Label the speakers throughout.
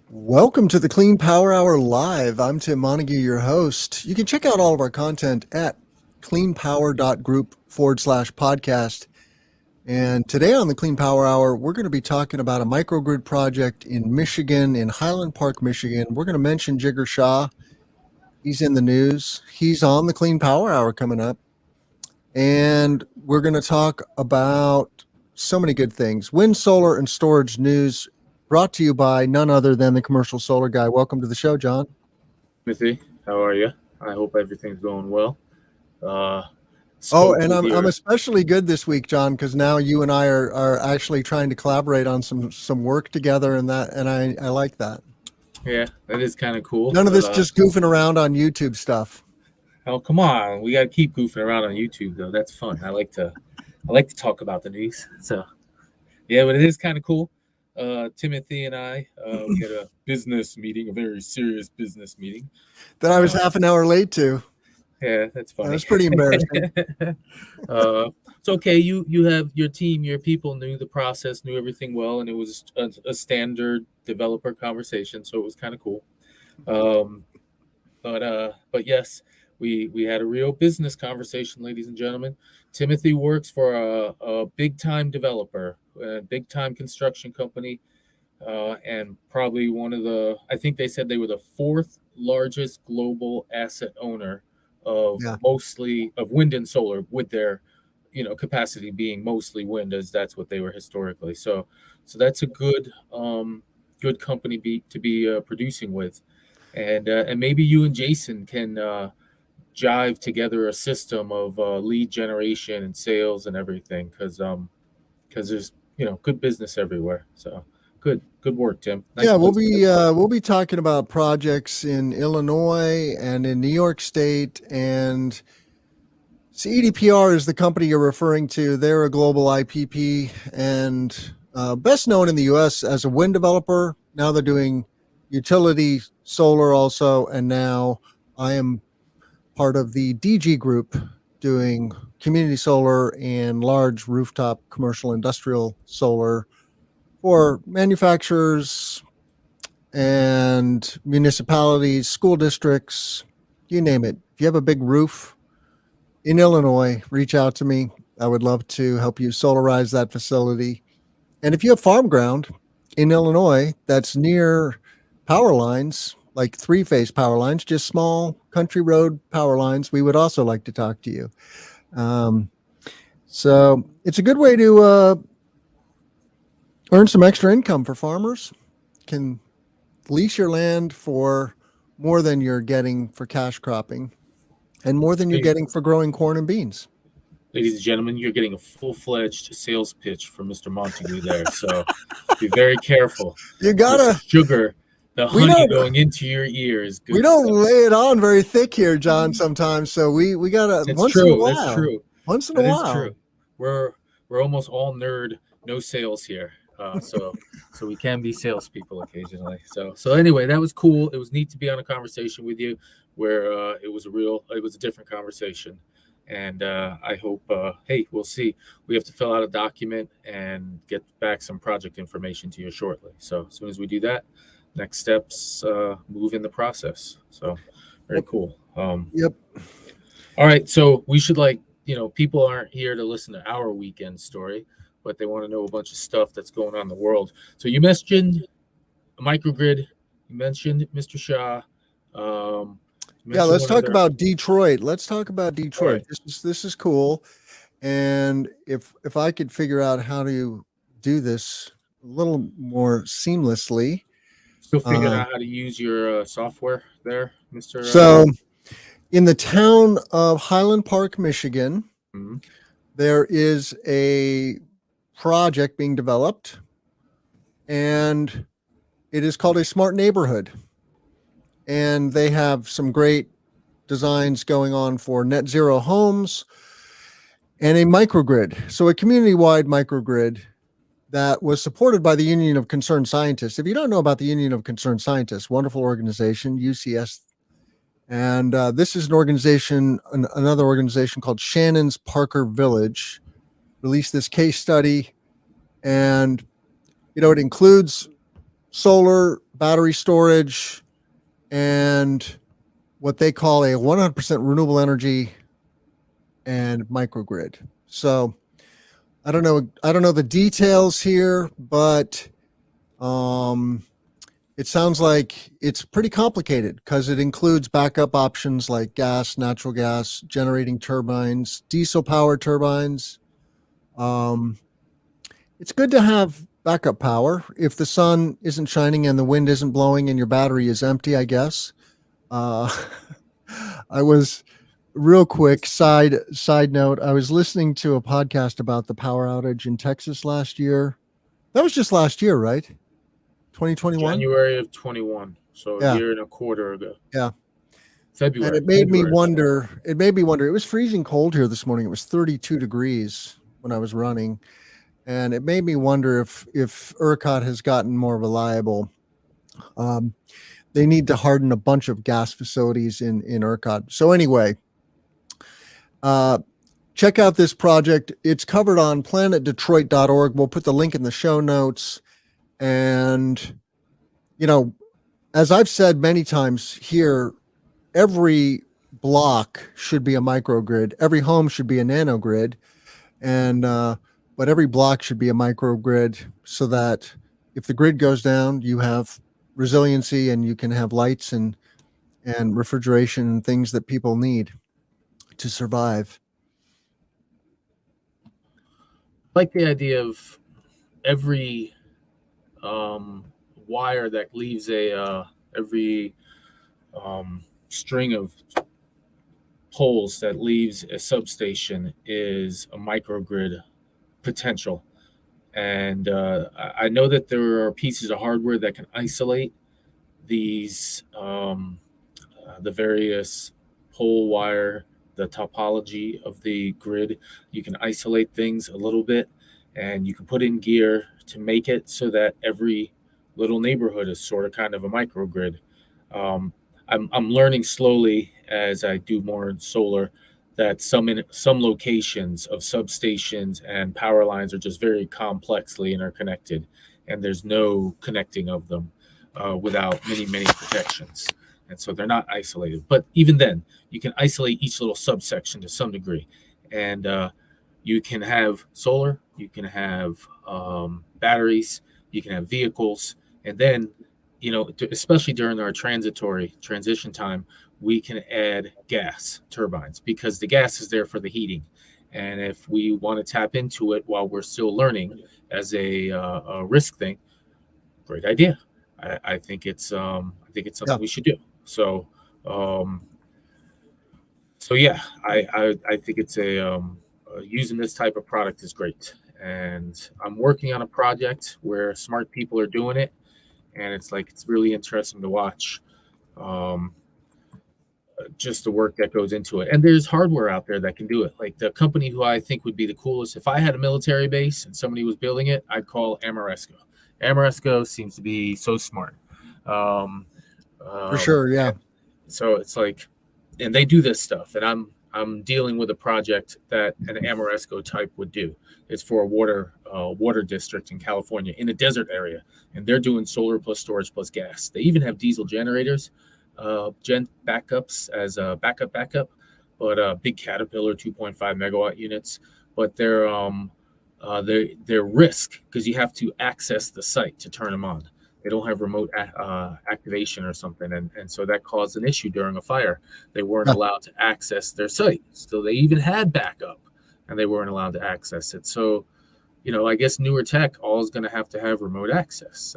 Speaker 1: Welcome to the Clean Power Hour Live. I'm Tim Montague, your host. You can check out all of our content at cleanpower.group/podcast. And today on the Clean Power Hour, we're going to be talking about a microgrid project in Michigan, in Highland Park, Michigan. We're going to mention Jigar Shah. He's in the news. He's on the Clean Power Hour coming up. And we're going to talk about so many good things. Wind, solar, and storage news brought to you by none other than the Commercial Solar Guy. Welcome to the show, John.
Speaker 2: Timothy, how are you? I hope everything's going well.
Speaker 1: I'm especially good this week, John, because now you and I are actually trying to collaborate on some work together, and I like that.
Speaker 2: Yeah, that is kind of cool.
Speaker 1: None of this just goofing around on YouTube stuff.
Speaker 2: Oh, come on. We got to keep goofing around on YouTube, though. That's fun. I like to talk about the news. So, yeah, but it is kind of cool. Timothy and I, we had a business meeting, a very serious business meeting.
Speaker 1: That I was half an hour late to.
Speaker 2: Yeah, that's funny.
Speaker 1: That was pretty embarrassing.
Speaker 2: It's okay. You have your team, your people knew the process, knew everything well, and it was a standard developer conversation, so it was kind of cool. But yes, we had a real business conversation, ladies and gentlemen. Timothy works for a big time developer, a big time construction company, and probably I think they said they were the fourth largest global asset owner of mostly of wind and solar, with their capacity being mostly wind, as that's what they were historically. So that's a good company to be producing with, and maybe you and Jason can jive together a system of lead generation and sales and everything, because there's good business everywhere. So good work, Tim.
Speaker 1: Nice. We'll be talking about projects in Illinois and in New York State, and EDPR is the company you're referring to. They're a global IPP and best known in the U.S. as a wind developer. Now they're doing utility solar also, and now I am part of the DG group doing community solar and large rooftop commercial industrial solar for manufacturers and municipalities, school districts, you name it. If you have a big roof in Illinois, reach out to me. I would love to help you solarize that facility. And if you have farm ground in Illinois that's near power lines, like three-phase power lines, just small country road power lines, we would also like to talk to you. So it's a good way to earn some extra income for farmers. Can lease your land for more than you're getting for cash cropping and more than you're getting for growing corn and beans.
Speaker 2: Ladies and gentlemen, you're getting a full-fledged sales pitch from Mr. Montague there. So be very careful.
Speaker 1: You gotta
Speaker 2: sugar. The honey going into your ears.
Speaker 1: We don't lay it on very thick here, John, sometimes. So we gotta
Speaker 2: That's true. That's true.
Speaker 1: Once in a while.
Speaker 2: That is true. We're almost all nerd, no sales here. So we can be salespeople occasionally. So anyway, that was cool. It was neat to be on a conversation with you where it was a different conversation. And I hope, we'll see. We have to fill out a document and get back some project information to you shortly. So as soon as we do that, next steps move in the process. So very cool.
Speaker 1: Yep.
Speaker 2: All right. So we should people aren't here to listen to our weekend story, but they want to know a bunch of stuff that's going on in the world. So you mentioned a microgrid. You mentioned Mr. Shah.
Speaker 1: Let's talk about Detroit. Right. This is cool. And if I could figure out how to do this a little more seamlessly.
Speaker 2: Still figuring out how to use your software there, Mr.
Speaker 1: So in the town of Highland Park, Michigan, there is a project being developed, and it is called a smart neighborhood. And they have some great designs going on for net zero homes and a microgrid. So a community-wide microgrid that was supported by the Union of Concerned Scientists. If you don't know about the Union of Concerned Scientists, wonderful organization, UCS. And this is another organization called Shannon's Parker Village, released this case study. And, it includes solar battery storage, and what they call a 100% renewable energy and microgrid. So I don't know the details here, but it sounds like it's pretty complicated because it includes backup options like gas, natural gas, generating turbines, diesel power turbines. Um, it's good to have backup power if the sun isn't shining and the wind isn't blowing and your battery is empty, I guess. Uh, I was real quick side note. I was listening to a podcast about the power outage in Texas last year. That was just last year, right? 2021.
Speaker 2: January of 21, so a
Speaker 1: Yeah,
Speaker 2: year and a quarter ago.
Speaker 1: yeah. And
Speaker 2: February.
Speaker 1: it made me
Speaker 2: February.
Speaker 1: wonder. It made me wonder. It was freezing cold here this morning. It was 32 degrees when I was running, and it made me wonder if ERCOT has gotten more reliable. Um, they need to harden a bunch of gas facilities in ERCOT. So anyway, check out this project. It's covered on planetdetroit.org. We'll put the link in the show notes. And, as I've said many times here, every block should be a microgrid. Every home should be a nanogrid. And, but every block should be a microgrid so that if the grid goes down, you have resiliency and you can have lights and refrigeration and things that people need to survive.
Speaker 2: I like the idea of every wire that leaves every string of poles that leaves a substation is a microgrid potential. And I know that there are pieces of hardware that can isolate these, the various pole wire, the topology of the grid. You can isolate things a little bit, and you can put in gear to make it so that every little neighborhood is sort of kind of a microgrid. I'm learning slowly as I do more in solar that some locations of substations and power lines are just very complexly interconnected, and there's no connecting of them without many protections, and so they're not isolated. But even then, you can isolate each little subsection to some degree, and you can have solar, you can have batteries, you can have vehicles, and then, especially during our transition time, we can add gas turbines because the gas is there for the heating. And if we want to tap into it while we're still learning as a risk thing, great idea. I think it's something we should do. So yeah, I think it's using this type of product is great. And I'm working on a project where smart people are doing it, and it's really interesting to watch just the work that goes into it. And there's hardware out there that can do it. Like the company who I think would be the coolest, if I had a military base and somebody was building it, I'd call Ameresco. Ameresco seems to be so smart.
Speaker 1: For sure, yeah.
Speaker 2: So it's and they do this stuff, and I'm dealing with a project that an Ameresco type would do. It's for a water district in California in a desert area, and they're doing solar plus storage plus gas. They even have diesel generators, backups as a backup, but big Caterpillar 2.5 megawatt units. But they're risk because you have to access the site to turn them on. They don't have remote activation or something, and so that caused an issue during a fire. They weren't allowed to access their site. So they even had backup, and they weren't allowed to access it. So, I guess newer tech all is going to have remote access.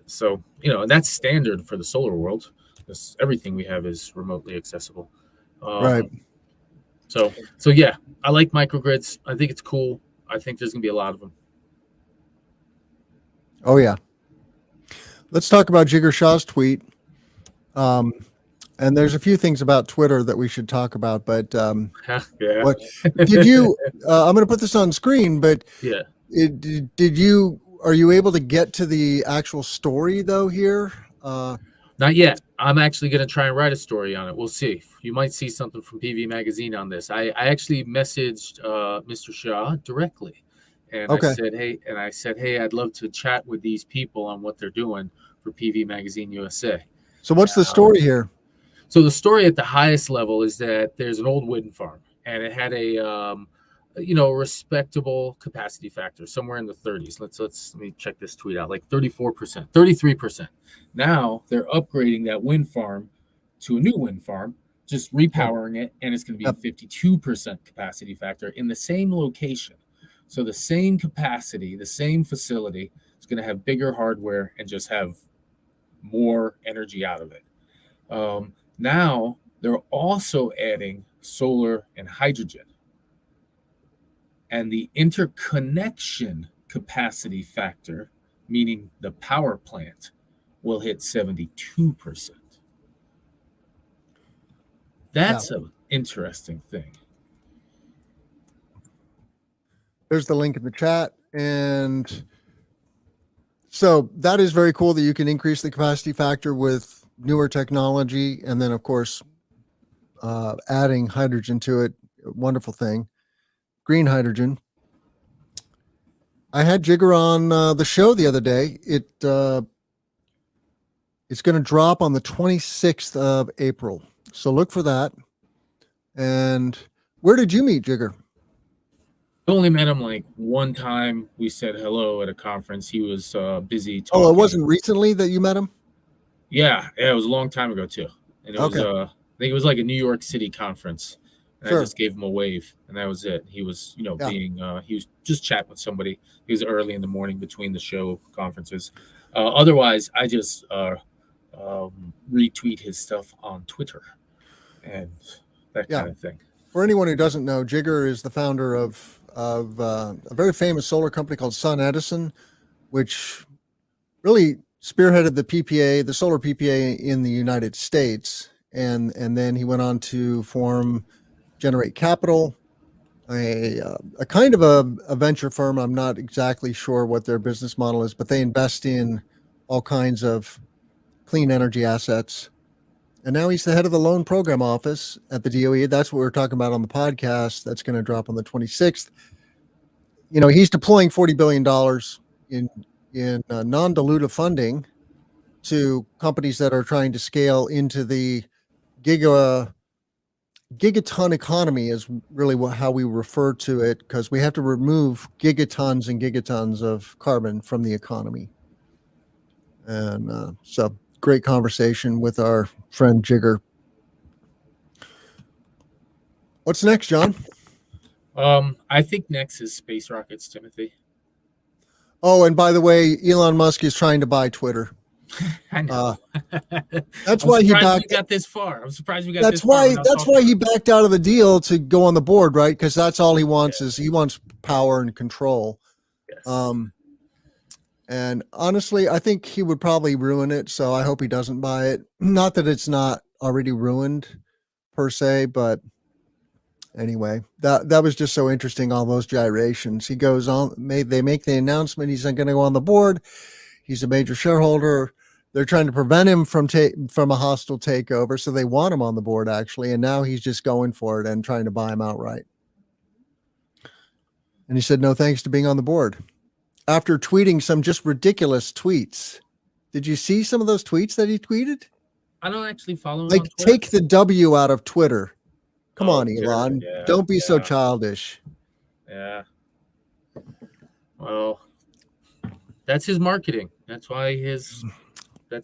Speaker 2: So, and that's standard for the solar world. Everything we have is remotely accessible.
Speaker 1: Right.
Speaker 2: So yeah, I like microgrids. I think it's cool. I think there's going to be a lot of them.
Speaker 1: Oh, yeah. Let's talk about Jigar Shah's tweet. And there's a few things about Twitter that we should talk about, but
Speaker 2: yeah.
Speaker 1: What did you? I'm going to put this on screen, but
Speaker 2: yeah,
Speaker 1: did you? Are you able to get to the actual story though here?
Speaker 2: Not yet. I'm actually going to try and write a story on it. We'll see. You might see something from PV Magazine on this. I actually messaged Mr. Shah directly, And
Speaker 1: Okay.
Speaker 2: I said, hey, I'd love to chat with these people on what they're doing for PV Magazine USA.
Speaker 1: So what's the story here?
Speaker 2: So the story at the highest level is that there's an old wind farm, and it had a respectable capacity factor somewhere in the 30s. Let me check this tweet out, like 34%, 33%. Now they're upgrading that wind farm to a new wind farm, just repowering it, and it's going to be a 52% capacity factor in the same location. So the same capacity, the same facility is going to have bigger hardware and just have more energy out of it. Now they're also adding solar and hydrogen. And the interconnection capacity factor, meaning the power plant, will hit 72%. That's an interesting thing.
Speaker 1: There's the link in the chat. And so that is very cool that you can increase the capacity factor with newer technology. And then, of course, adding hydrogen to it, wonderful thing. Green hydrogen. I had Jigger on the show the other day. It's going to drop on the 26th of April. So look for that. And where did you meet Jigger?
Speaker 2: I only met him like one time. We said hello at a conference. He was busy talking.
Speaker 1: Oh, it wasn't recently that you met him?
Speaker 2: Yeah, it was a long time ago too. And it was I think it was like a New York City conference. And I just gave him a wave, and that was it. He was, he was just chatting with somebody. He was early in the morning between the show conferences. Otherwise, I just retweet his stuff on Twitter and that kind of thing.
Speaker 1: For anyone who doesn't know, Jigger is the founder of a very famous solar company called SunEdison, which really spearheaded the PPA, the solar PPA in the United States. And then he went on to form Generate Capital, a kind of a venture firm. I'm not exactly sure what their business model is, but they invest in all kinds of clean energy assets. And now he's the head of the loan program office at the DOE. That's what we're talking about on the podcast. That's going to drop on the 26th. He's deploying $40 billion in non-dilutive funding to companies that are trying to scale into the gigaton economy is really how we refer to it, because we have to remove gigatons and gigatons of carbon from the economy. And so great conversation with our friend Jigger. What's next, John?
Speaker 2: I think next is space rockets, Timothy.
Speaker 1: Oh, and by the way, Elon Musk is trying to buy Twitter.
Speaker 2: I know.
Speaker 1: That's why he
Speaker 2: got this far. I'm surprised we got this
Speaker 1: far.
Speaker 2: That's
Speaker 1: why he backed out of the deal to go on the board, right? Because that's all he wants is he wants power and control.
Speaker 2: Yes.
Speaker 1: And honestly, I think he would probably ruin it. So I hope he doesn't buy it. Not that it's not already ruined per se, but anyway, that was just so interesting. All those gyrations. He goes on. They make the announcement he's not going to go on the board. He's a major shareholder. They're trying to prevent him from a hostile takeover, so they want him on the board actually. And now he's just going for it and trying to buy him outright. And he said no thanks to being on the board after tweeting some just ridiculous tweets. Did you see some of those tweets that he tweeted?
Speaker 2: I don't actually follow him.
Speaker 1: Like, take the W out of Twitter. Come on, Elon.
Speaker 2: Yeah,
Speaker 1: don't be so childish.
Speaker 2: Yeah. Well, that's his marketing. That's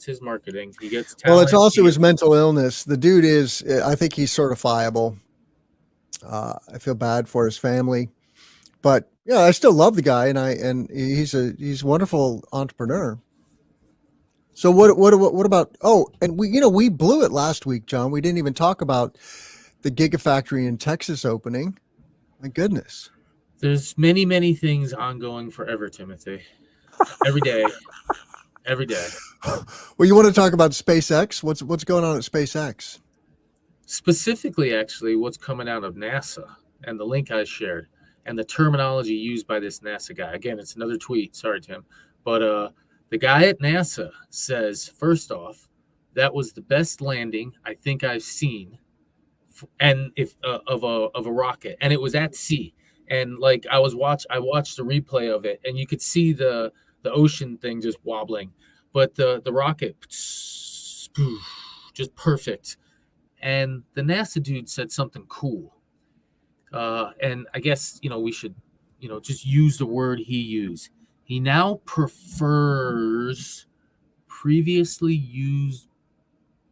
Speaker 2: his marketing. He gets talent.
Speaker 1: Well, it's also his mental illness. The dude I think he's certifiable. I feel bad for his family, but yeah, I still love the guy, and he's a wonderful entrepreneur. So what about? Oh, and we blew it last week, John. We didn't even talk about the Gigafactory in Texas opening. My goodness.
Speaker 2: There's many, many things ongoing forever, Timothy. Every day. Every day.
Speaker 1: Well, you want to talk about SpaceX? What's going on at SpaceX?
Speaker 2: Specifically, actually, what's coming out of NASA and the link I shared and the terminology used by this NASA guy. Again, it's another tweet. Sorry, Tim. But the guy at NASA says, first off, that was the best landing I think I've seen, and if of a rocket, and it was at sea. And like I watched the replay of it, and you could see the ocean thing just wobbling, but the rocket just perfect. And the NASA dude said something cool, and I guess we should just use the word he used. He now prefers previously used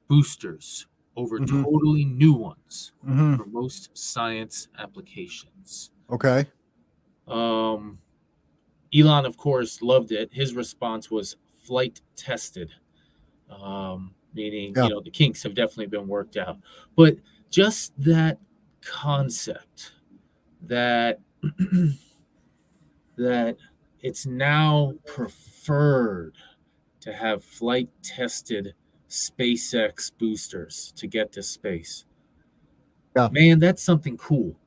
Speaker 2: boosters over
Speaker 1: Mhm.
Speaker 2: totally new ones
Speaker 1: Mhm.
Speaker 2: for most science applications.
Speaker 1: Okay.
Speaker 2: Um, Elon, of course, loved it. His response was flight tested, meaning,
Speaker 1: Yeah.
Speaker 2: the kinks have definitely been worked out. But just that concept that that it's now preferred to have flight tested SpaceX boosters to get to space.
Speaker 1: Yeah.
Speaker 2: Man, that's something cool.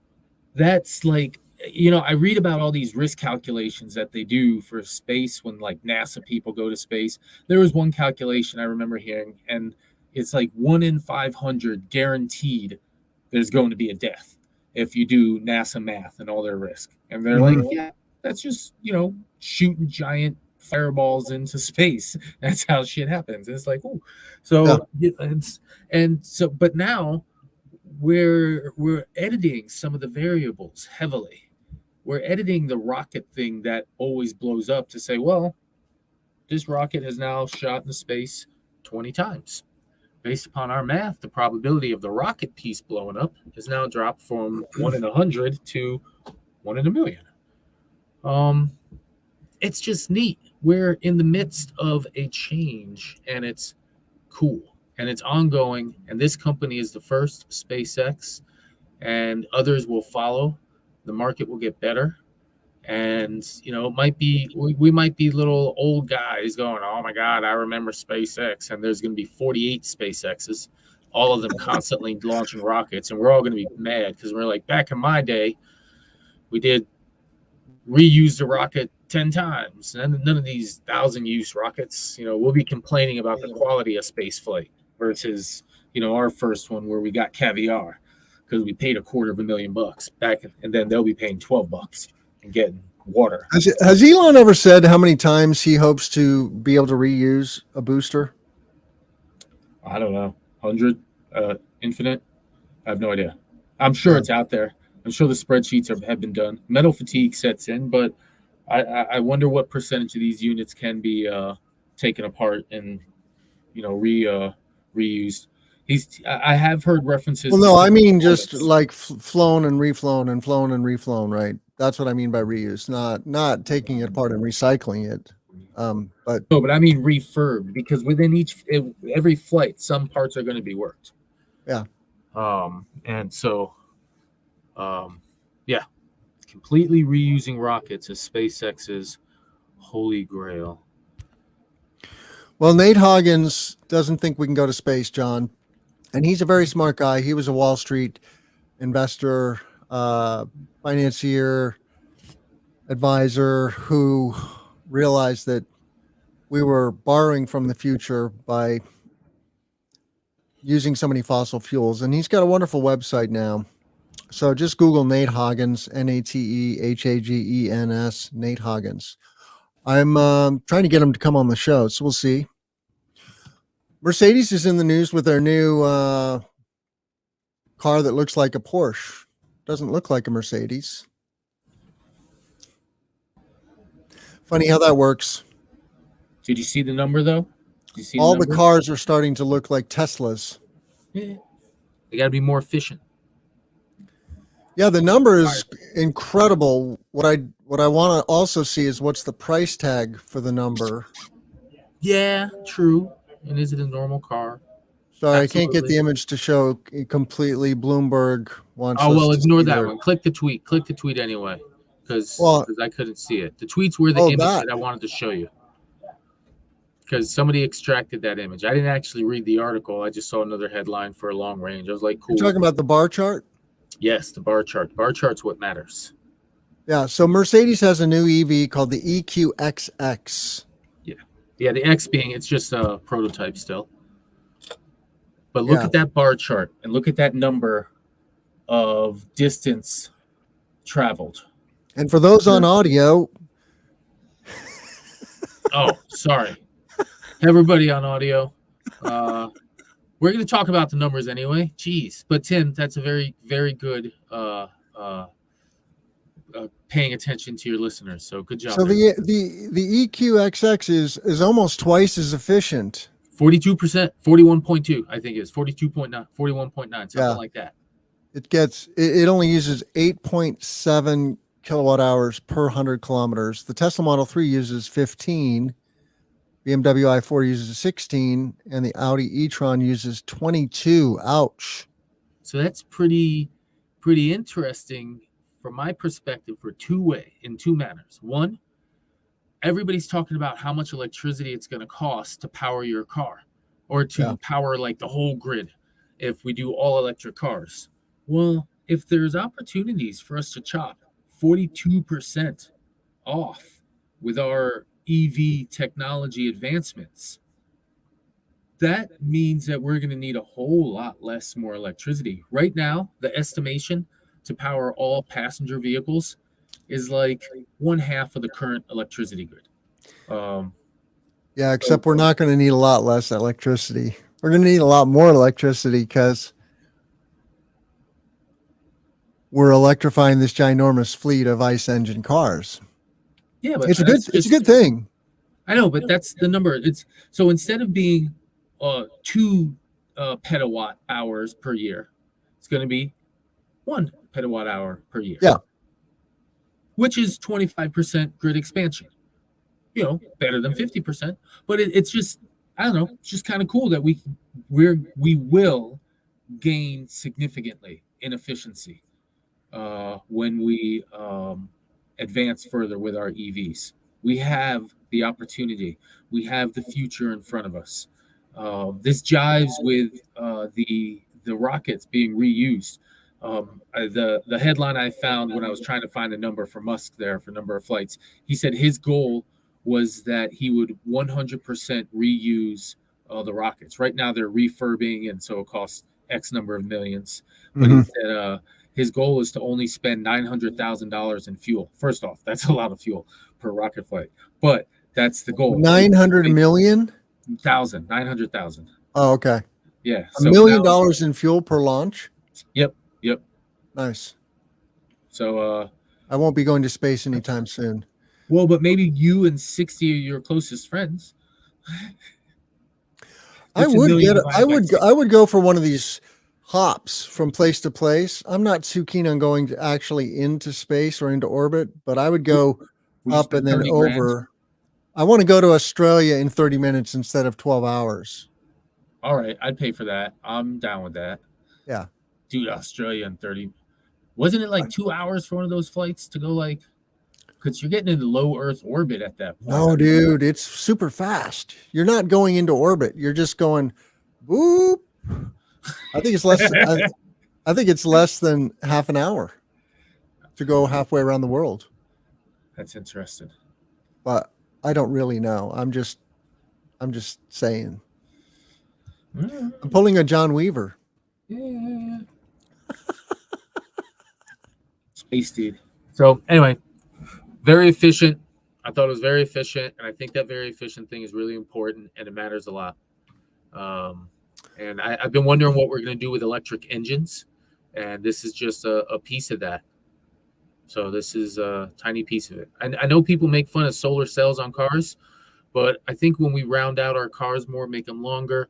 Speaker 2: That's like, I read about all these risk calculations that they do for space when like NASA people go to space. There was one calculation I remember hearing, and it's like 1 in 500 guaranteed there's going to be a death if you do NASA math and all their risk. And they're like,
Speaker 1: Mhm.
Speaker 2: yeah, that's just, shooting giant fireballs into space. That's how shit happens. And it's like, oh,
Speaker 1: Yeah.
Speaker 2: so but now we're editing some of the variables heavily. We're editing the rocket thing that always blows up to say, well, this rocket has now shot into space 20 times. Based upon our math, the probability of the rocket piece blowing up is now dropped from 1 in 100 to 1 in 1,000,000. Um, it's just neat. We're in the midst of a change, and it's cool and it's ongoing. And this company is the first, SpaceX, and others will follow. The market will get better. And it might be we might be little old guys going, oh my god, I remember SpaceX, and there's going to be 48 SpaceXs, all of them constantly launching rockets, and we're all going to be mad because we're like, back in my day we did reuse the rocket 10 times, and none of these 1,000-use rockets. We'll be complaining about the quality of space flight versus our first one where we got caviar because we paid $250,000 back, and then they'll be paying $12 and getting water.
Speaker 1: Has Elon ever said how many times he hopes to be able to reuse a booster?
Speaker 2: I don't know, 100, infinite. I have no idea. I'm sure
Speaker 1: Yeah.
Speaker 2: it's out there. I'm sure the spreadsheets have been done. Metal fatigue sets in, but I wonder what percentage of these units can be taken apart and reused. I have heard references
Speaker 1: Well,
Speaker 2: to
Speaker 1: no, I mean just
Speaker 2: components.
Speaker 1: like flown and reflown and flown and reflown, right? That's what I mean by reuse, not taking it apart and recycling it. But
Speaker 2: No, but I mean refurbed, because within every flight, some parts are going to be worked.
Speaker 1: yeah,
Speaker 2: And so, yeah, completely reusing rockets is SpaceX's holy grail.
Speaker 1: well, Nate Hoggins doesn't think we can go to space, John, and he's a very smart guy. He was a Wall Street investor, financier, advisor who realized that we were borrowing from the future by using so many fossil fuels. And he's got a wonderful website now. So just Google Nate Hoggins, Natehagens, Nate Hoggins. I'm trying to get him to come on the show, so we'll see. Mercedes is in the news with their new car that looks like a Porsche. Doesn't look like a Mercedes. Funny how that works.
Speaker 2: Did you see the number though? Did you see
Speaker 1: All
Speaker 2: the
Speaker 1: the
Speaker 2: number?
Speaker 1: cars are starting to look like Teslas.
Speaker 2: Yeah. They got to be more efficient.
Speaker 1: Yeah, the number is incredible. What I want to also see is what's the price tag for the number.
Speaker 2: Yeah, true. And is it a normal car?
Speaker 1: Sorry, I can't get
Speaker 2: Absolutely.
Speaker 1: the image to show completely. Bloomberg wants
Speaker 2: Oh
Speaker 1: us
Speaker 2: well,
Speaker 1: to
Speaker 2: ignore
Speaker 1: see
Speaker 2: that
Speaker 1: their.
Speaker 2: one. Click the tweet. Click the tweet anyway, because
Speaker 1: Well,
Speaker 2: I couldn't see it. The tweets were the
Speaker 1: oh,
Speaker 2: image
Speaker 1: that.
Speaker 2: that I wanted to show you, because somebody extracted that image. I didn't actually read the article. I just saw another headline for a long range. I was like,
Speaker 1: You're
Speaker 2: cool.
Speaker 1: talking about the bar chart?
Speaker 2: Yes, the bar chart. The bar chart's what matters.
Speaker 1: Yeah. So Mercedes has a new EV called the eqxx.
Speaker 2: Yeah, the X being it's just a prototype still. But look
Speaker 1: Yeah.
Speaker 2: at that bar chart and look at that number of distance traveled.
Speaker 1: And for those on audio,
Speaker 2: Oh, sorry. Everybody on audio. We're going to talk about the numbers anyway. Jeez. But Tim, that's a very, very good paying attention to your listeners. So good job.
Speaker 1: so the eqxx is almost twice as efficient.
Speaker 2: 42%, 41.2, I think it is 42.9, 41.9, something like that.
Speaker 1: It only uses 8.7 kilowatt hours per 100 kilometers. The Tesla Model 3 uses 15, BMW i4 uses 16, and the Audi e-tron uses 22. Ouch.
Speaker 2: So that's pretty interesting from my perspective in two manners. One, everybody's talking about how much electricity it's going to cost to power your car or to power like the whole grid if we do all electric cars. Well, if there's opportunities for us to chop 42% off with our EV technology advancements, that means that we're going to need a whole lot more electricity. Right now, the estimation to power all passenger vehicles is like 1/2 of the current electricity grid.
Speaker 1: Except we're not going to need a lot less electricity. We're going to need a lot more electricity because we're electrifying this ginormous fleet of ICE engine cars.
Speaker 2: Yeah, but
Speaker 1: it's a good thing.
Speaker 2: I know, but that's the number. It's so instead of being 2 petawatt hours per year, it's going to be 1 petawatt hour per year.
Speaker 1: Yeah,
Speaker 2: which is 25% grid expansion. Better than 50%. But it's just, I don't know, it's just kind of cool that we will gain significantly in efficiency when we advance further with our EVs. We have the opportunity. We have the future in front of us. This jives with the rockets being reused. The headline I found when I was trying to find a number for Musk there for number of flights, he said his goal was that he would 100% reuse the rockets. Right now they're refurbing, and so it costs X number of millions. But he said his goal is to only spend $900,000 in fuel. First off, that's a lot of fuel per rocket flight, but that's the goal.
Speaker 1: 900 million?
Speaker 2: 900,000.
Speaker 1: Oh, okay.
Speaker 2: Yeah.
Speaker 1: $1 million in fuel per launch?
Speaker 2: Yep.
Speaker 1: Nice.
Speaker 2: So
Speaker 1: I won't be going to space anytime soon.
Speaker 2: Well, but maybe you and 60 of your closest friends.
Speaker 1: I would go for one of these hops from place to place. I'm not too keen on going to actually into space or into orbit, but I would go up and then over. I want to go to Australia in 30 minutes instead of 12 hours.
Speaker 2: All right, I'd pay for that. I'm down with that.
Speaker 1: Yeah.
Speaker 2: Dude, Australia in 30. Wasn't it like 2 hours for one of those flights to go like, because you're getting into low Earth orbit at that point.
Speaker 1: No, dude, it's super fast. You're not going into orbit. You're just going, boop. I think it's less. I think it's less than half an hour to go halfway around the world.
Speaker 2: That's interesting.
Speaker 1: But I don't really know. I'm just saying. I'm pulling a John Weaver.
Speaker 2: Yeah. Space dude. So anyway, very efficient. I thought it was very efficient, and I think that very efficient thing is really important, and it matters a lot. And I've been wondering what we're going to do with electric engines, and this is just a piece of that. So this is a tiny piece of it. I know people make fun of solar cells on cars, but I think when we round out our cars more, make them longer,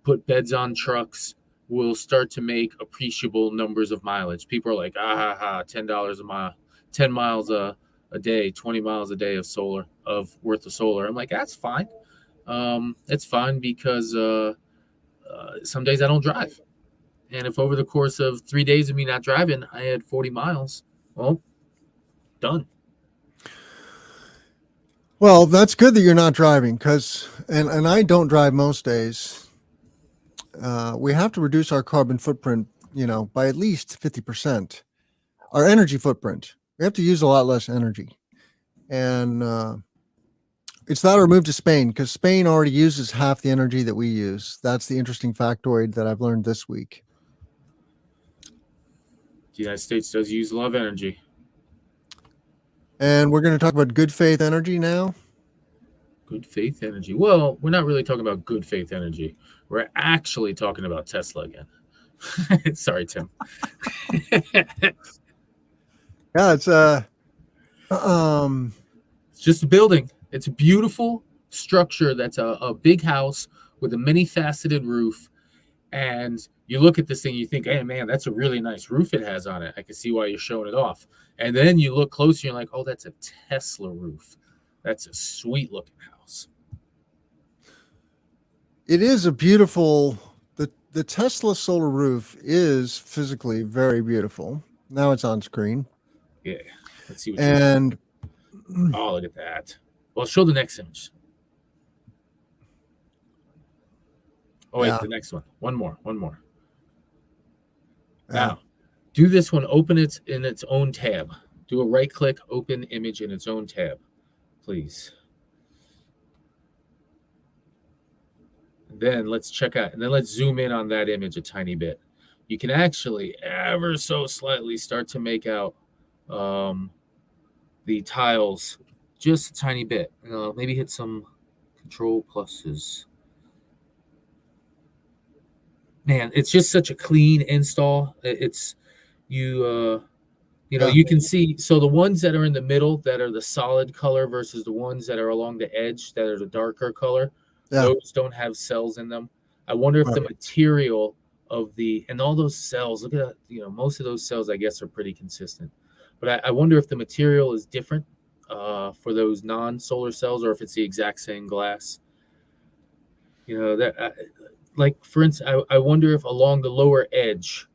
Speaker 2: put beds on trucks, we'll start to make appreciable numbers of mileage. People are like, $10 a mile, 10 miles a day, 20 miles a day of worth of solar. I'm like, that's fine. It's fine because some days I don't drive. And if over the course of 3 days of me not driving, I had 40 miles, well, done.
Speaker 1: Well, that's good that you're not driving because, and I don't drive most days. We have to reduce our carbon footprint, by at least 50%. Our energy footprint. We have to use a lot less energy. And it's that or move to Spain because Spain already uses half the energy that we use. That's the interesting factoid that I've learned this week.
Speaker 2: The United States does use a lot of energy.
Speaker 1: And we're going to talk about good faith energy now.
Speaker 2: Good faith energy. Well, we're not really talking about good faith energy. We're actually talking about Tesla again. Sorry, Tim.
Speaker 1: Yeah, it's
Speaker 2: It's just a building. It's a beautiful structure that's a big house with a many-faceted roof. And you look at this thing, you think, hey, man, that's a really nice roof it has on it. I can see why you're showing it off. And then you look closer, you're like, oh, that's a Tesla roof. That's a sweet-looking house.
Speaker 1: it is a beautiful. The Tesla solar roof is physically very beautiful. Now it's on screen.
Speaker 2: Yeah. Let's see what
Speaker 1: And
Speaker 2: oh, look at that. Well, show the next image. Oh, wait,
Speaker 1: yeah,
Speaker 2: the next one. One more.
Speaker 1: yeah.
Speaker 2: Now, do this one, open it in its own tab. Do a right click, open image in its own tab, please. And then let's check out, and then let's zoom in on that image a tiny bit. You can actually ever so slightly start to make out the tiles just a tiny bit. Maybe hit some control pluses. Man, it's just such a clean install. It's you
Speaker 1: Yeah.
Speaker 2: you can see, so the ones that are in the middle that are the solid color versus the ones that are along the edge that are the darker color,
Speaker 1: Yeah.
Speaker 2: those don't have cells in them. I wonder if the material of and all those cells, look at that, most of those cells I guess are pretty consistent. But I wonder if the material is different for those non-solar cells, or if it's the exact same glass. Like for instance, I wonder if along the lower edge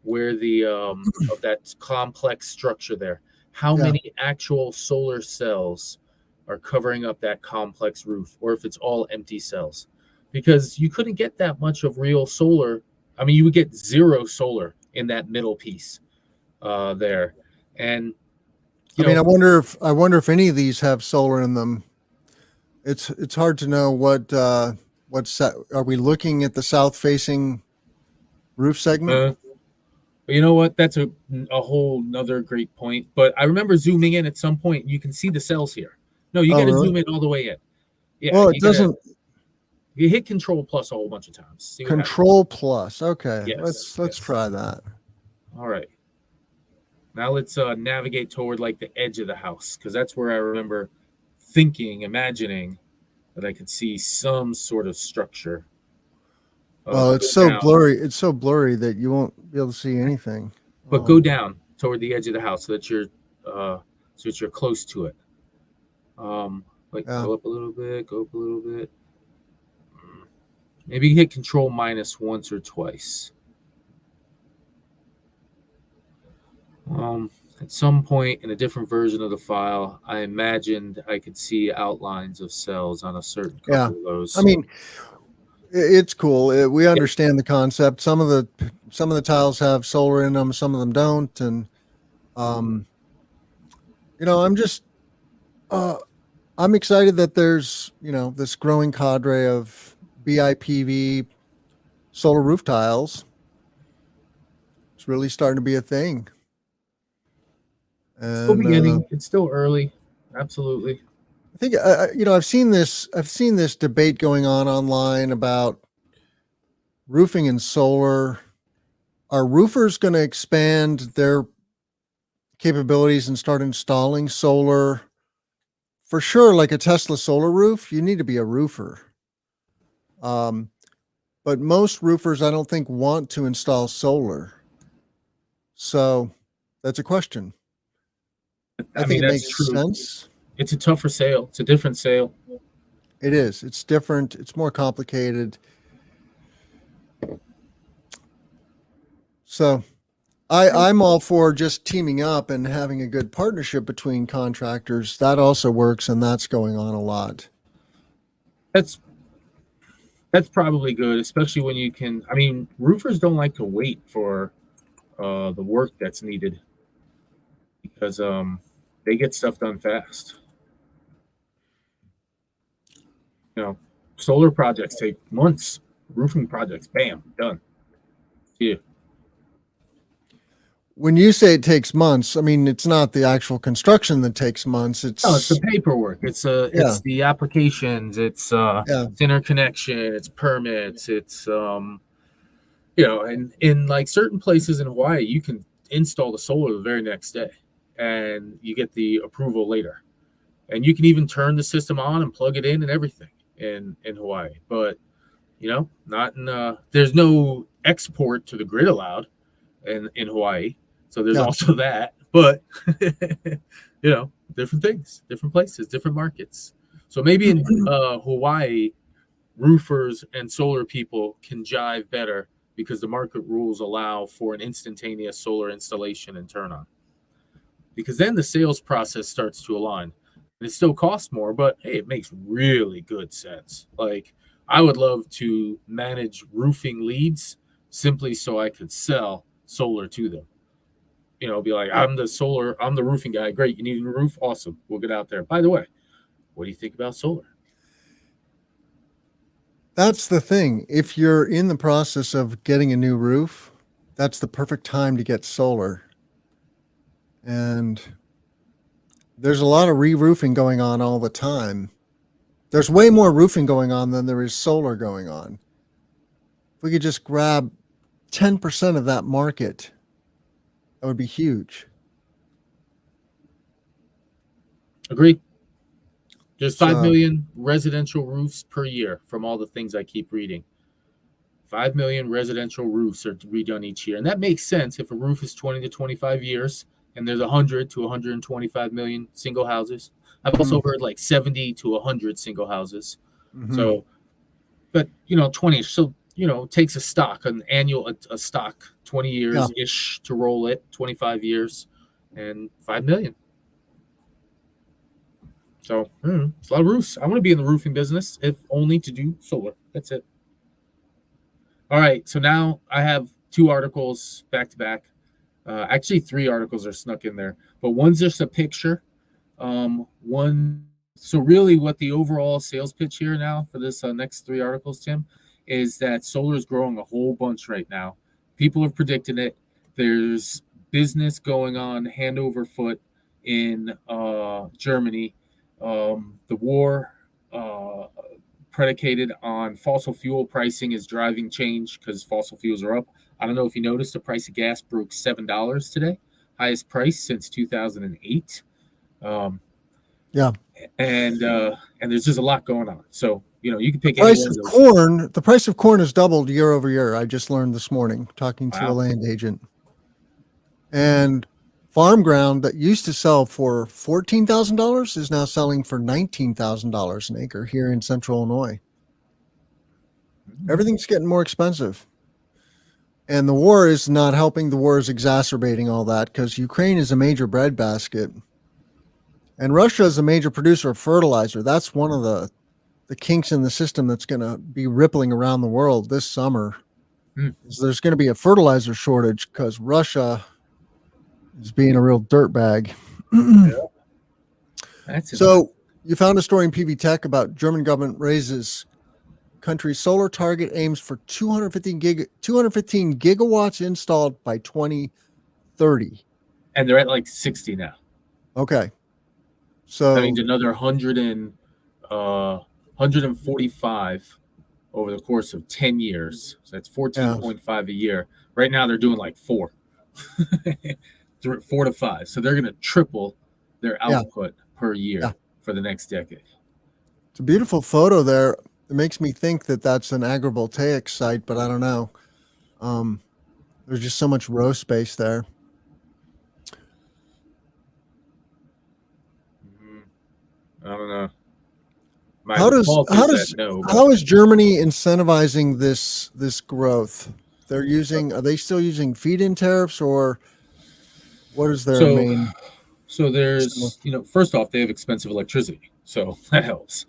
Speaker 2: where the of that complex structure there, how many actual solar cells are covering up that complex roof, or if it's all empty cells, because you couldn't get that much of real solar. I mean, you would get zero solar in that middle piece there. And
Speaker 1: I wonder if any of these have solar in them. It's hard to know what are we looking at the south facing roof segment?
Speaker 2: you know what? That's a whole nother great point. But I remember zooming in at some point. You can see the cells here. No, you got to
Speaker 1: Really?
Speaker 2: zoom in all the way in. Yeah,
Speaker 1: Well, it doesn't.
Speaker 2: You hit Control Plus a whole bunch of times. See
Speaker 1: Control Plus. Okay,
Speaker 2: yes,
Speaker 1: let's try that.
Speaker 2: All right. Now let's navigate toward like the edge of the house, because that's where I remember imagining that I could see some sort of structure.
Speaker 1: Well, it's so blurry. It's so blurry that you won't be able to see anything.
Speaker 2: But go down toward the edge of the house so that you're close to it. Go up a little bit. Maybe hit Control minus once or twice. At some point in a different version of the file, I imagined I could see outlines of cells on a certain couple of those.
Speaker 1: I mean, it's cool. We understand the concept. Some of the tiles have solar in them, some of them don't, and I'm just I'm excited that there's this growing cadre of BIPV solar roof tiles. It's really starting to be a thing.
Speaker 2: It's still beginning. It's still early. Absolutely.
Speaker 1: I think I've seen this debate going on online about roofing and solar. Are roofers going to expand their capabilities and start installing solar? For sure, like a Tesla solar roof, you need to be a roofer. But most roofers, I don't think, want to install solar. So that's a question. I think it makes sense.
Speaker 2: It's a tougher sale. It's a different sale.
Speaker 1: It is. It's different. It's more complicated. So I'm all for just teaming up and having a good partnership between contractors. That also works, and that's going on a lot.
Speaker 2: That's probably good, especially when you can. I mean, roofers don't like to wait for the work that's needed, because they get stuff done fast. Solar projects take months. Roofing projects, bam, done. Yeah.
Speaker 1: when you say it takes months, I mean, it's not the actual construction that takes months.
Speaker 2: No, it's
Speaker 1: It's
Speaker 2: the paperwork. It's
Speaker 1: yeah,
Speaker 2: it's the applications.
Speaker 1: yeah,
Speaker 2: It's interconnection. It's permits. It's and in like certain places in Hawaii, you can install the solar the very next day, and you get the approval later, and you can even turn the system on and plug it in and everything in Hawaii. But not in there's no export to the grid allowed in Hawaii, so there's
Speaker 1: yeah.
Speaker 2: also that. But different things, different places, different markets. So maybe in Hawaii, roofers and solar people can jive better because the market rules allow for an instantaneous solar installation and turn on. Because then the sales process starts to align. It still costs more, but hey, it makes really good sense. Like, I would love to manage roofing leads simply so I could sell solar to them. Be like, I'm the roofing guy. Great, you need a new roof? Awesome. We'll get out there. By the way, what do you think about solar?
Speaker 1: That's the thing. If you're in the process of getting a new roof, that's the perfect time to get solar. And there's a lot of re-roofing going on all the time. There's way more roofing going on than there is solar going on. If we could just grab 10% of that market, that would be huge.
Speaker 2: Agreed. There's 5
Speaker 1: So,
Speaker 2: million residential roofs per year from all the things I keep reading. 5 million residential roofs are redone each year. And that makes sense if a roof is 20 to 25 years and there's 100 to 125 million single houses. I've also heard like 70 to 100 single houses.
Speaker 1: mm-hmm.
Speaker 2: So, but 20, so, takes a stock, an annual, a stock, 20
Speaker 1: Yeah.
Speaker 2: years ish to roll it, 25 years, and 5 million. So it's a lot of roofs. I want to be in the roofing business, if only to do solar. That's it. All right. So now I have 2 articles back to back. Actually, 3 articles are snuck in there, but one's just a picture. One. So really, what the overall sales pitch here now for this next 3 articles, Tim, is that solar is growing a whole bunch right now. People have predicted it. There's business going on hand over foot in Germany. The war predicated on fossil fuel pricing is driving change because fossil fuels are up. I don't know if you noticed, the price of gas broke $7 today, highest price since 2008.
Speaker 1: Yeah.
Speaker 2: And there's just a lot going on. So you can
Speaker 1: The
Speaker 2: pick any
Speaker 1: price
Speaker 2: one of
Speaker 1: of
Speaker 2: those.
Speaker 1: corn, the price of corn has doubled year over year. I just learned this morning talking to a
Speaker 2: Wow.
Speaker 1: land agent. And farm ground that used to sell for $14,000 is now selling for $19,000 an acre here in central Illinois. Everything's getting more expensive. And the war is not helping. The war is exacerbating all that because Ukraine is a major breadbasket. And Russia is a major producer of fertilizer. That's one of the kinks in the system that's going to be rippling around the world this summer. Is there's going to be a fertilizer shortage because Russia is being a real dirtbag.
Speaker 2: That's
Speaker 1: So you found a story in PV Tech about German government raises country's solar target, aims for 215 gigawatts installed by 2030.
Speaker 2: and they're at like 60 now.
Speaker 1: Okay.
Speaker 2: That means
Speaker 1: So
Speaker 2: another 145 over the course of 10 years. So that's 14.5 a year. Right now they're doing like 4. 4 to 5. So they're going to triple their output per year for the next decade.
Speaker 1: It's a beautiful photo there. It makes me think that that's an agrivoltaic site, but I don't know. There's just so much row space there.
Speaker 2: I don't know.
Speaker 1: How is Germany incentivizing this growth? Are they still using feed-in tariffs, or what is their main?
Speaker 2: So there's first off, they have expensive electricity, so that helps.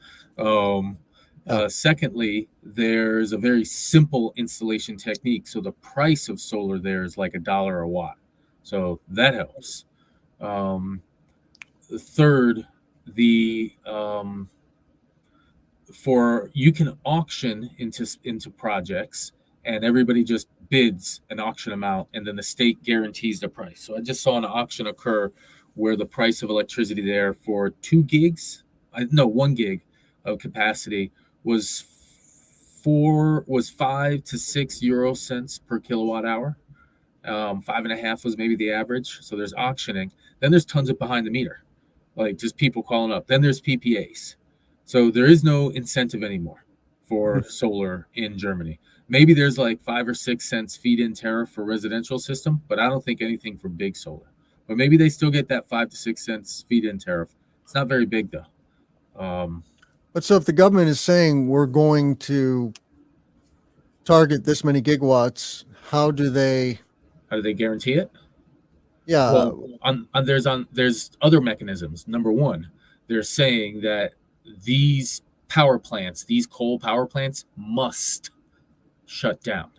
Speaker 2: Secondly, there's a very simple installation technique, so the price of solar there is like $1 a watt, so that helps. Third, you can auction into projects, and everybody just bids and auction them out, and then the state guarantees the price. So I just saw an auction occur where the price of electricity there for 1 gig of capacity was 5 to 6 euro cents per kilowatt hour. 5.5 was maybe the average. So there's auctioning. Then there's tons of behind the meter, like just people calling up. Then there's PPAs. So there is no incentive anymore for solar in Germany. Maybe there's like 5 or 6 cents feed-in tariff for residential system, but I don't think anything for big solar. But maybe they still get that 5 to 6 cents feed-in tariff. It's not very big though.
Speaker 1: But so if the government is saying we're going to target this many gigawatts, how do they
Speaker 2: guarantee it?
Speaker 1: Yeah.
Speaker 2: Well, there's other mechanisms. Number one, they're saying that these power plants, these coal power plants, must shut down.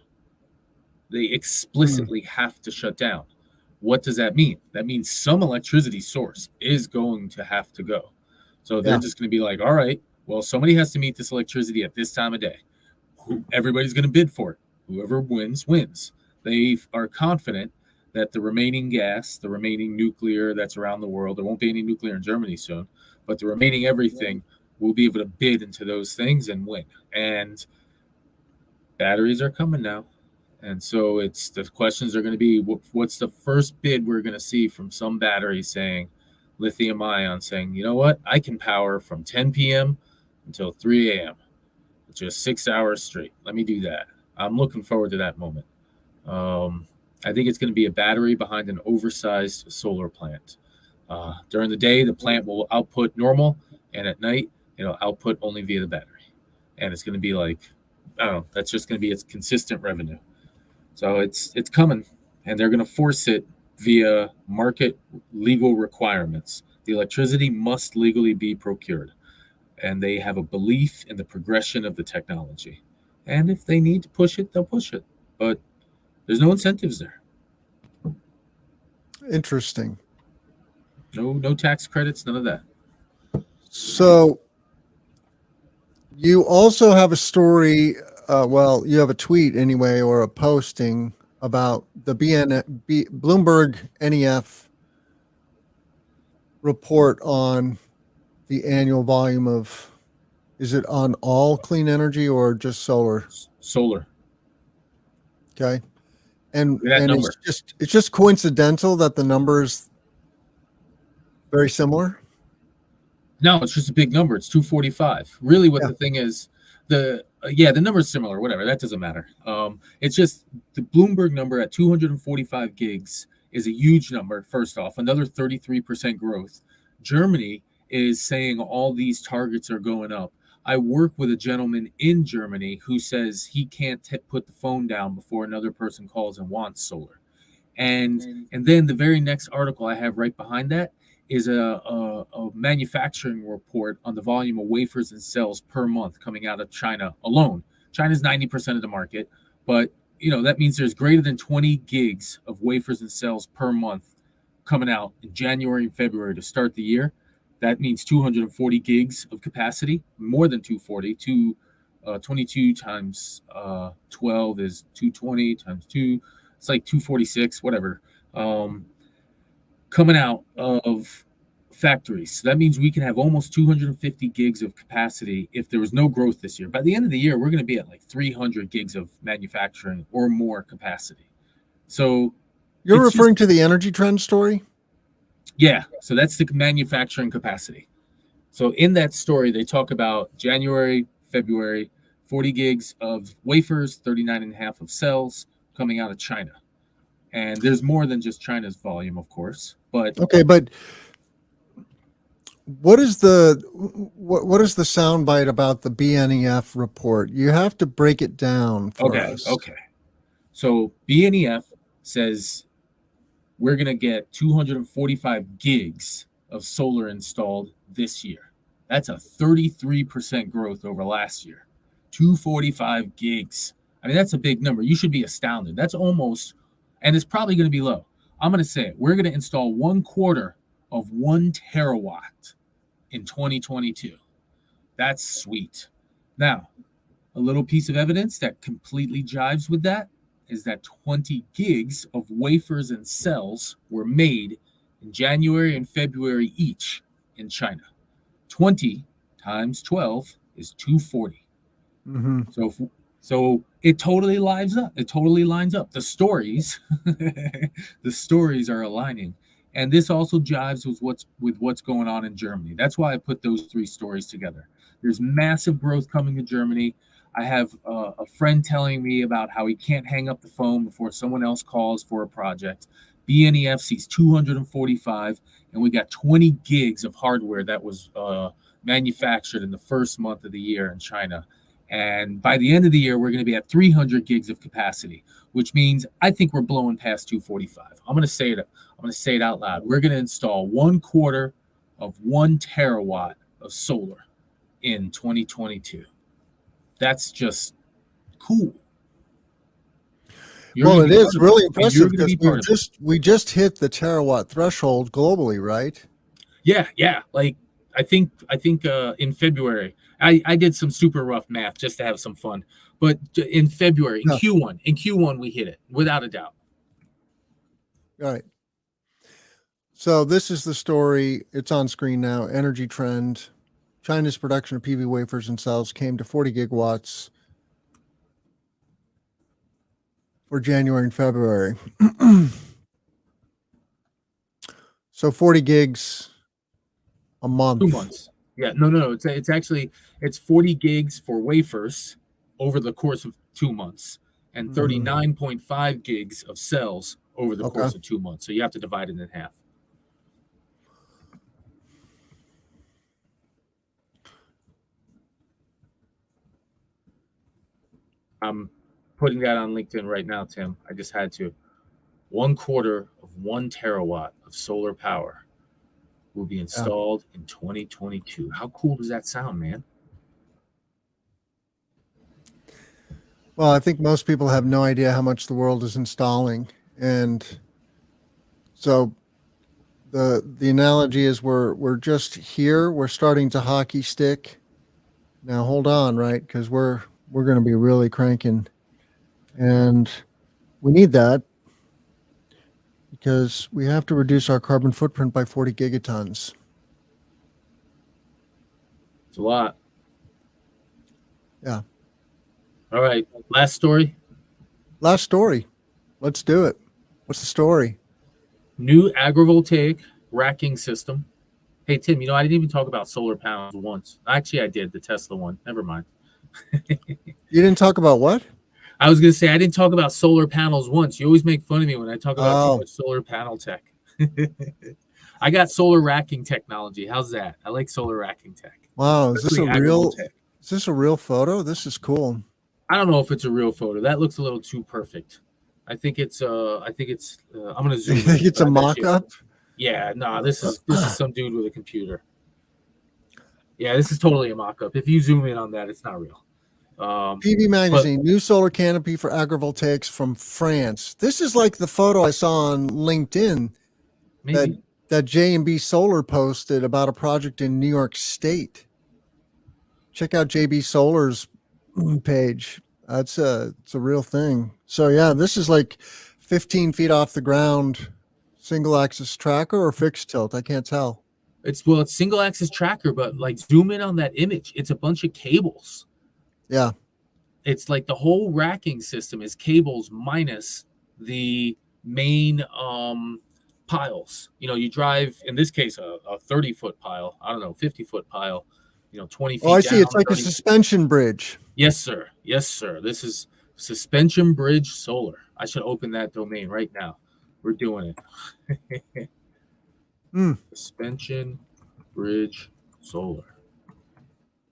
Speaker 2: They explicitly have to shut down. What does that mean? That means some electricity source is going to have to go. So they're just going to be like, all right, well, somebody has to meet this electricity at this time of day. Everybody's going to bid for it. Whoever wins, wins. They are confident that the remaining gas, the remaining nuclear that's around the world, there won't be any nuclear in Germany soon, but the remaining everything will be able to bid into those things and win. And batteries are coming now. And so it's the questions are going to be, what's the first bid we're going to see from some battery saying, lithium ion saying, you know what, I can power from 10 p.m. until 3 a.m. just 6 hours straight. Let me do that. I'm looking forward to that moment. I think it's going to be a battery behind an oversized solar plant. During the day, the plant will output normal, and at night, it'll output only via the battery. And it's going to be like, I don't know, that's just going to be its consistent revenue. So it's coming, and they're going to force it via market legal requirements. The electricity must legally be procured, and they have a belief in the progression of the technology. And if they need to push it, they'll push it. But there's no incentives there.
Speaker 1: Interesting.
Speaker 2: No tax credits, none of that.
Speaker 1: So you also have a story, you have a tweet anyway, or a posting about the BloombergNEF report on the annual volume of, is it on all clean energy or just solar?
Speaker 2: Solar.
Speaker 1: Okay. And
Speaker 2: number.
Speaker 1: it's just coincidental that the number is very similar.
Speaker 2: No, it's just a big number. It's 245. Really, what the thing is, the number is similar. Whatever, that doesn't matter. It's just the Bloomberg number at 245 gigs is a huge number. First off, another 33% growth. Germany is saying all these targets are going up. I work with a gentleman in Germany who says he can't put the phone down before another person calls and wants solar. And then the very next article I have right behind that is a manufacturing report on the volume of wafers and cells per month coming out of China alone. China's 90% of the market, but that means there's greater than 20 gigs of wafers and cells per month coming out in January and February to start the year. That means 240 gigs of capacity, more than 240. 22 times 12 is 220 times 2. It's like 246, whatever. Coming out of factories. So that means we can have almost 250 gigs of capacity if there was no growth this year. By the end of the year, we're going to be at like 300 gigs of manufacturing or more capacity. So
Speaker 1: you're referring to the energy trend story?
Speaker 2: Yeah. So that's the manufacturing capacity. So in that story, they talk about January, February, 40 gigs of wafers, 39 and a half of cells coming out of China. And there's more than just China's volume, of course. But
Speaker 1: okay, but what is the soundbite about the BNEF report? You have to break it down for us.
Speaker 2: Okay. So BNEF says we're going to get 245 gigs of solar installed this year. That's a 33% growth over last year. 245 gigs. I mean, that's a big number. You should be astounded. That's almost, and it's probably going to be low. I'm going to say it. We're going to install 1/4 of 1 terawatt in 2022. That's sweet. Now, a little piece of evidence that completely jives with that. is that 20 gigs of wafers and cells were made in January and February each in China. 20 times 12 is 240.
Speaker 1: Mm-hmm.
Speaker 2: So it totally lines up. It totally lines up. The stories, the stories are aligning, and this also jives with what's going on in Germany. That's why I put those three stories together. There's massive growth coming to Germany. I have a friend telling me about how he can't hang up the phone before someone else calls for a project. BNEF sees 245, and we got 20 gigs of hardware that was manufactured in the first month of the year in China. And by the end of the year, we're going to be at 300 gigs of capacity, which means I think we're blowing past 245. I'm going to say it. I'm going to say it out loud. We're going to install 1/4 of 1 terawatt of solar in 2022. That's just cool.
Speaker 1: Well, it is really impressive
Speaker 2: because
Speaker 1: we just hit the terawatt threshold globally, right?
Speaker 2: Yeah. Like I think in February, I did some super rough math just to have some fun. But in February, in Q1 we hit it without a doubt.
Speaker 1: All right. So this is the story. It's on screen now. Energy trend. China's production of PV wafers and cells came to 40 gigawatts for January and February. So 40 gigs a month.
Speaker 2: 2 months. Yeah, no. It's actually 40 gigs for wafers over the course of 2 months, and 39.5 gigs of cells over the course of 2 months. So you have to divide it in half. I'm putting that on LinkedIn right now, Tim. I just had to. 1/4 of 1 terawatt of solar power will be installed in 2022. How cool does that sound, man?
Speaker 1: Well, I think most people have no idea how much the world is installing. And so the analogy is we're just here. We're starting to hockey stick. Now hold on, right? Because we're going to be really cranking. And we need that because we have to reduce our carbon footprint by 40 gigatons.
Speaker 2: It's a lot.
Speaker 1: Yeah.
Speaker 2: All right. Last story.
Speaker 1: Let's do it. What's the story?
Speaker 2: New agrivoltaic racking system. Hey, Tim, I didn't even talk about solar panels once. Actually, I did, the Tesla one. Never mind.
Speaker 1: You didn't talk about what?
Speaker 2: I was going to say, I didn't talk about solar panels once. You always make fun of me when I talk about too much solar panel tech. I got solar racking technology. How's that? I like solar racking tech.
Speaker 1: Wow. Is this a real photo? This is cool.
Speaker 2: I don't know if it's a real photo. That looks a little too perfect. I think it's I'm going to zoom.
Speaker 1: You think it's a mock-up?
Speaker 2: Yeah, no, this is some dude with a computer. Yeah, this is totally a mock-up. If you zoom in on that, it's not real.
Speaker 1: PV Magazine, new solar canopy for agrivoltaics from France. This is like the photo I saw on LinkedIn that J&B Solar posted about a project in New York State. Check out JB Solar's page. It's a real thing. So yeah, this is like 15 feet off the ground, single axis tracker or fixed tilt. I can't tell.
Speaker 2: It's single axis tracker, but like zoom in on that image. It's a bunch of cables.
Speaker 1: Yeah.
Speaker 2: It's like the whole racking system is cables minus the main piles. You drive, in this case, a 30-foot pile. I don't know, 50-foot pile. 20 feet.
Speaker 1: Oh, I see. It's like a suspension bridge.
Speaker 2: Yes, sir. This is suspension bridge solar. I should open that domain right now. We're doing it. Suspension bridge solar.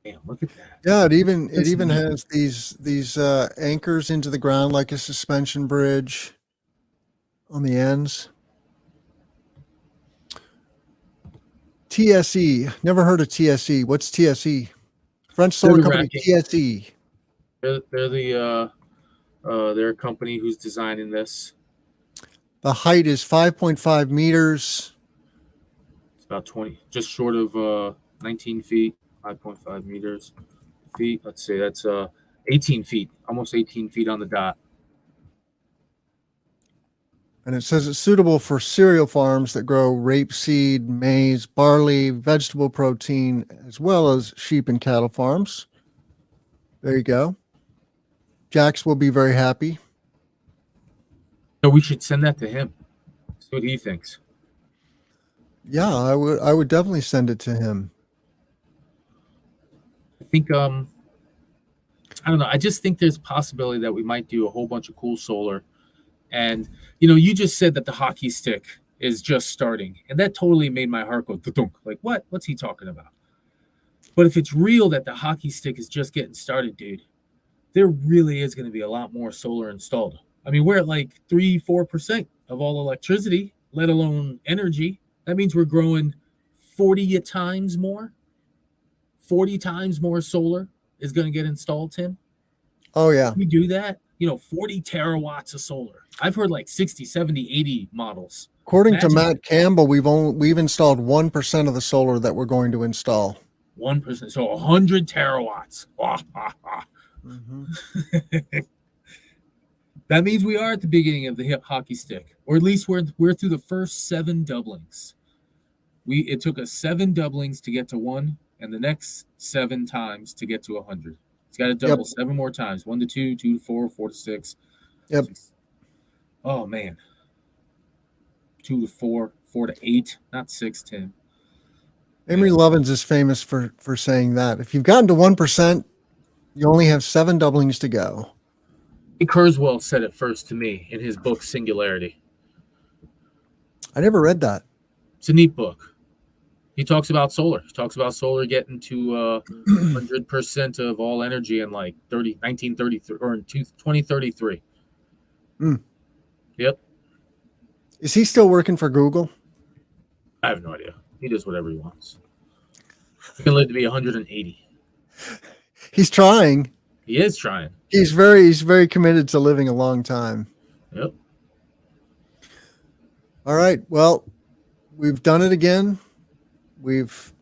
Speaker 2: Damn, look at that.
Speaker 1: Yeah, it even has these anchors into the ground like a suspension bridge on the ends. TSE. Never heard of TSE. What's TSE? French solar company TSE.
Speaker 2: They're a company who's designing this.
Speaker 1: The height is 5.5 meters.
Speaker 2: It's about 20, just short of 19 feet, 5.5 meters. Feet. Let's say that's 18 feet, almost 18 feet on the dot.
Speaker 1: And it says it's suitable for cereal farms that grow rapeseed, maize, barley, vegetable protein, as well as sheep and cattle farms. There you go. Jax will be very happy.
Speaker 2: So we should send that to him. See what he thinks.
Speaker 1: Yeah, I would definitely send it to him.
Speaker 2: I think I don't know. I just think there's a possibility that we might do a whole bunch of cool solar. And you just said that the hockey stick is just starting, and that totally made my heart go dunk. Like, what? What's he talking about? But if it's real that the hockey stick is just getting started, dude, there really is going to be a lot more solar installed. I mean, we're at like 3-4% of all electricity, let alone energy. That means we're growing 40 times more. 40 times more solar is going to get installed, Tim.
Speaker 1: Oh, yeah.
Speaker 2: We do that, 40 terawatts of solar. I've heard like 60, 70, 80 models.
Speaker 1: According to Matt Campbell, we've installed 1% of the solar that we're going to install.
Speaker 2: 1%. So 100 terawatts.
Speaker 1: Mm-hmm.
Speaker 2: That means we are at the beginning of the hockey stick, or at least we're through the first 7 doublings. It took us 7 doublings to get to 1, and the next 7 times to get to 100. It's got to double 7 more times. 1 to 2, 2 to 4, 4 to 6.
Speaker 1: Yep.
Speaker 2: 6. Oh man. 2 to 4, 4 to 8, not 6, 10.
Speaker 1: Amory Lovins is famous for saying that. If you've gotten to 1%, you only have 7 doublings to go.
Speaker 2: Kurzweil said it first to me in his book Singularity.
Speaker 1: I never read that.
Speaker 2: It's a neat book. He talks about solar. He talks about solar getting to 100% of all energy in like 1933 or in 2033.
Speaker 1: Mm.
Speaker 2: Yep.
Speaker 1: Is he still working for Google?
Speaker 2: I have no idea. He does whatever he wants. He can live to be 180.
Speaker 1: He's trying.
Speaker 2: He is trying.
Speaker 1: He's very committed to living a long time.
Speaker 2: Yep.
Speaker 1: All right. Well, we've done it again. We've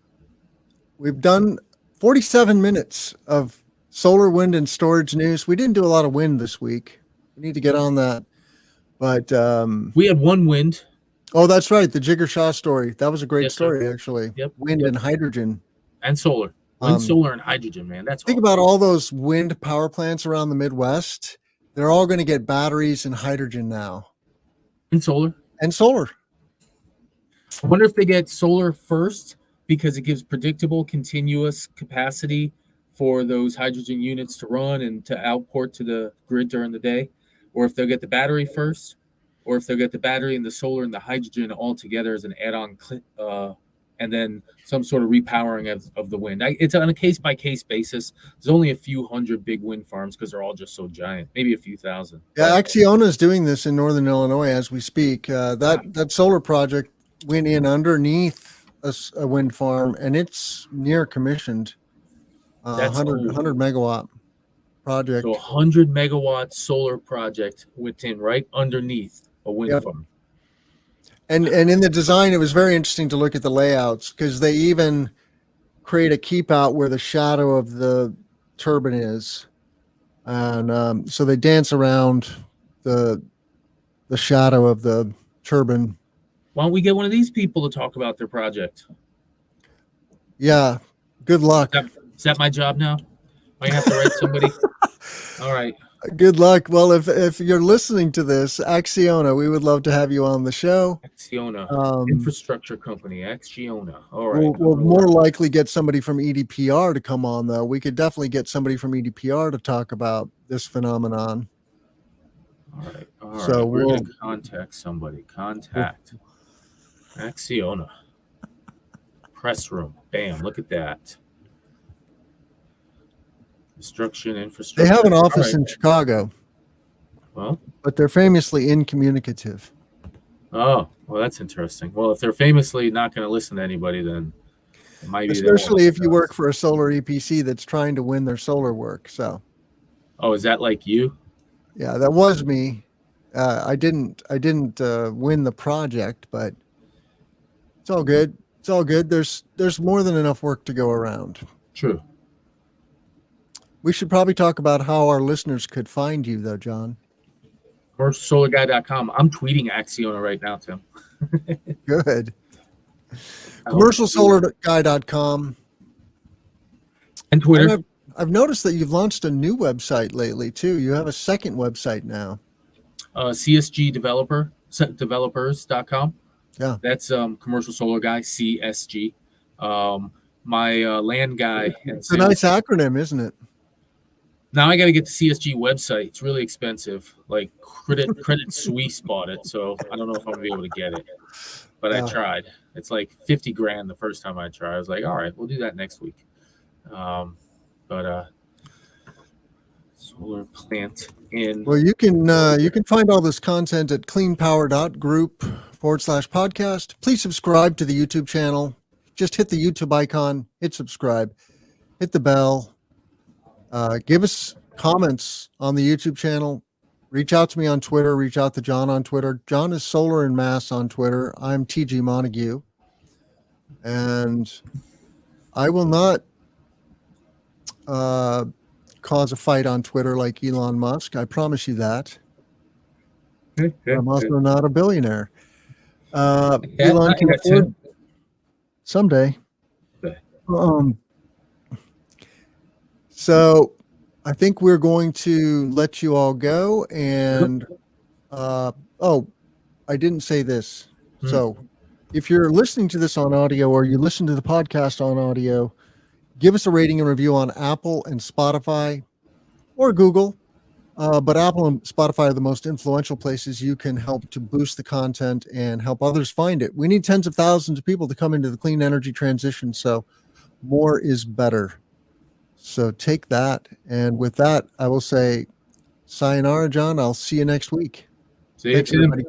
Speaker 1: done 47 minutes of solar, wind, and storage news. We didn't do a lot of wind this week. We need to get on that. But
Speaker 2: we had one wind.
Speaker 1: Oh, that's right. The Jigger Shaw story. That was a great story, actually.
Speaker 2: Yep.
Speaker 1: Wind and hydrogen.
Speaker 2: And solar. Wind, solar, and hydrogen, man. That's
Speaker 1: think about all those wind power plants around the Midwest. They're all going to get batteries and hydrogen now.
Speaker 2: And solar.
Speaker 1: And solar.
Speaker 2: I wonder if they get solar first because it gives predictable, continuous capacity for those hydrogen units to run and to outport to the grid during the day, or if they'll get the battery first, or if they'll get the battery and the solar and the hydrogen all together as an add-on, and then some sort of repowering of the wind. It's on a case-by-case basis. There's only a few hundred big wind farms because they're all just so giant, maybe a few thousand.
Speaker 1: Yeah, Acciona is doing this in northern Illinois as we speak. That solar project went in underneath a wind farm, and it's near commissioned. 100 megawatt project.
Speaker 2: So 100 megawatt solar project within right underneath a wind farm.
Speaker 1: And in the design, it was very interesting to look at the layouts because they even create a keep out where the shadow of the turbine is, and so they dance around the shadow of the turbine.
Speaker 2: Why don't we get one of these people to talk about their project?
Speaker 1: Yeah. Good luck.
Speaker 2: Is that my job now? I have to write somebody. All right.
Speaker 1: Good luck. Well, if you're listening to this, Acciona, we would love to have you on the show.
Speaker 2: Acciona, infrastructure company, Acciona. All right.
Speaker 1: We'll more likely get somebody from EDPR to come on, though. We could definitely get somebody from EDPR to talk about this phenomenon.
Speaker 2: All right.
Speaker 1: So
Speaker 2: we're going to contact somebody. Contact Acciona. Press room. Bam. Look at that. Construction infrastructure.
Speaker 1: They have an office in Chicago.
Speaker 2: Well,
Speaker 1: but they're famously incommunicative.
Speaker 2: Oh, well, that's interesting. Well, if they're famously not going to listen to anybody, then it might be.
Speaker 1: Especially if you work for a solar EPC that's trying to win their solar work. So.
Speaker 2: Oh, is that like you?
Speaker 1: Yeah, that was me. I didn't win the project, but it's all good. It's all good. There's more than enough work to go around.
Speaker 2: True.
Speaker 1: We should probably talk about how our listeners could find you, though, John.
Speaker 2: commercialsolarguy.com. I'm tweeting Axiona right now, Tim.
Speaker 1: Good. Commercialsolarguy.com.
Speaker 2: And Twitter.
Speaker 1: And I've noticed that you've launched a new website lately too. You have a second website now.
Speaker 2: developers.com.
Speaker 1: Yeah.
Speaker 2: That's Commercial Solar Guy, CSG. My land guy.
Speaker 1: It's a nice acronym, isn't it?
Speaker 2: Now I got to get the CSG website. It's really expensive. Like Credit Suisse bought it, so I don't know if I'm gonna be able to get it. But I tried. It's like $50,000 the first time I tried. I was like, all right, we'll do that next week. Solar plant in.
Speaker 1: Well, you can find all this content at cleanpower.group/podcast. Please subscribe to the YouTube channel. Just hit the YouTube icon, hit subscribe, hit the bell. Give us comments on the YouTube channel. Reach out to me on Twitter. Reach out to John on Twitter. John is Solar and Mass on Twitter. I'm TG Montague. And I will not cause a fight on Twitter like Elon Musk. I promise you that. I'm also not a billionaire. Elon can afford someday. So I think we're going to let you all go. And I didn't say this. So if you're listening to this on audio or you listen to the podcast on audio, give us a rating and review on Apple and Spotify or Google. But Apple and Spotify are the most influential places you can help to boost the content and help others find it. We need tens of thousands of people to come into the clean energy transition. So more is better. So take that. And with that, I will say sayonara, John. I'll see you next week.
Speaker 2: See you,
Speaker 1: Thanks, everybody.